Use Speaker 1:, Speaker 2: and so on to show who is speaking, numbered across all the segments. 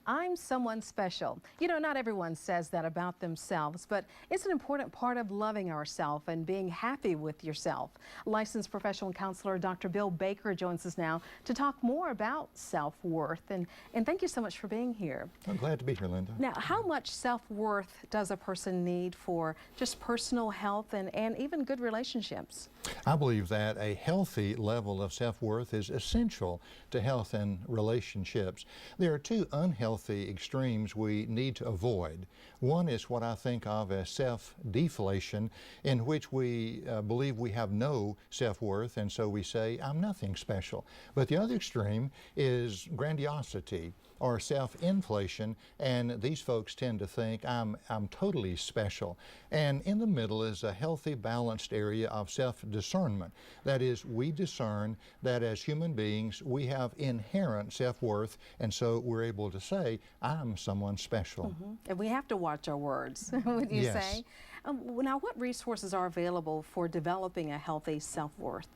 Speaker 1: I'm someone special. You know, not everyone says that about themselves, but it's an important part of loving ourselves and being happy with yourself. Licensed professional counselor Dr. Bill Baker joins us now to talk more about self-worth. And thank you so much for being here.
Speaker 2: I'm glad to be here, Linda.
Speaker 1: Now, how much self-worth does a person need for just personal health and even good relationships?
Speaker 2: I believe that a healthy level of self-worth is essential to health and relationships. There are two unhealthy extremes we need to avoid. One is what I think of as self-deflation, in which we believe we have no self-worth, and so we say, I'm nothing special. But the other extreme is grandiosity or self-inflation, and these folks tend to think I'm totally special. And in the middle is a healthy, balanced area of self-discernment. That is, we discern that as human beings, we have inherent self-worth, and so we're able to say, I'm someone special.
Speaker 1: Mm-hmm. And we have to watch our words, would you
Speaker 2: Yes.
Speaker 1: say? Now, what resources are available for developing a healthy self-worth?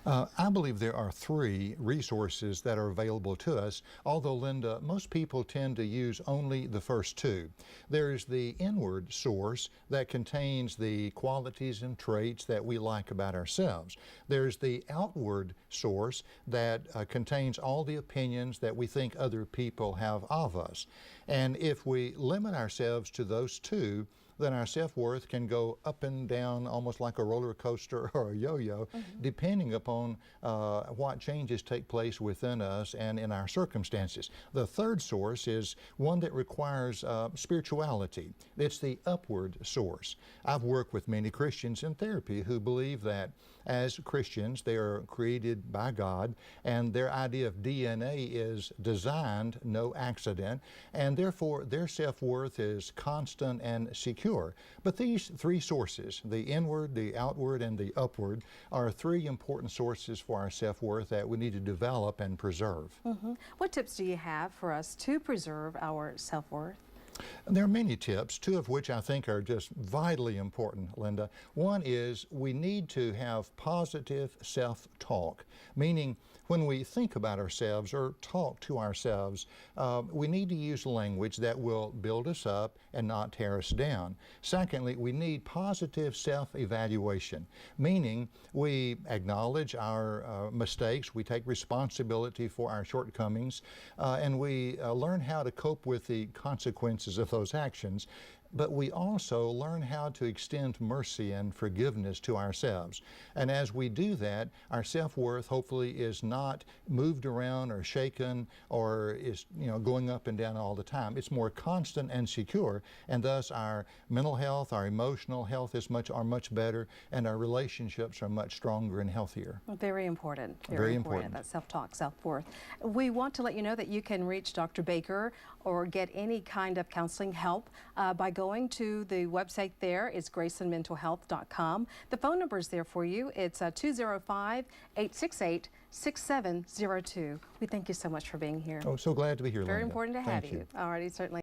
Speaker 2: I believe there are three resources that are available to us, although, Linda, most people tend to use only the first two. There's the inward source that contains the qualities and traits that we like about ourselves. There's the outward source that contains all the opinions that we think other people have of us. And if we limit ourselves to those two, then our self-worth can go up and down almost like a roller coaster or a yo-yo, depending upon what changes take place within us and in our circumstances. The third source is one that requires spirituality. It's the upward source. I've worked with many Christians in therapy who believe that as Christians, they are created by God, and their idea of DNA is designed, no accident, and therefore their self-worth is constant and secure. But these three sources, the inward, the outward, and the upward, are three important sources for our self-worth that we need to develop and preserve.
Speaker 1: What tips do you have for us to preserve our self-worth?
Speaker 2: There are many tips, two of which I think are just vitally important, Linda. One is we need to have positive self-talk, meaning when we think about ourselves or talk to ourselves, we need to use language that will build us up and not tear us down. Secondly, we need positive self-evaluation, meaning we acknowledge our mistakes, we take responsibility for our shortcomings, and we learn how to cope with the consequences of those actions. But we also learn how to extend mercy and forgiveness to ourselves. And as we do that, our self-worth hopefully is not moved around or shaken or is going up and down all the time. It's more constant and secure, and thus our mental health, our emotional health are much better, and our relationships are much stronger and healthier.
Speaker 1: Very important.
Speaker 2: Very important.
Speaker 1: That self-talk, self-worth. We want to let you know that you can reach Dr. Baker or get any kind of counseling help by going to the website there. It's graceandmentalhealth.com. The phone number is there for you. It's 205-868-6702. We thank you so much for being here.
Speaker 2: Oh, so glad to be here, Linda.
Speaker 1: Very important to have
Speaker 2: Thank
Speaker 1: you. All righty, certainly.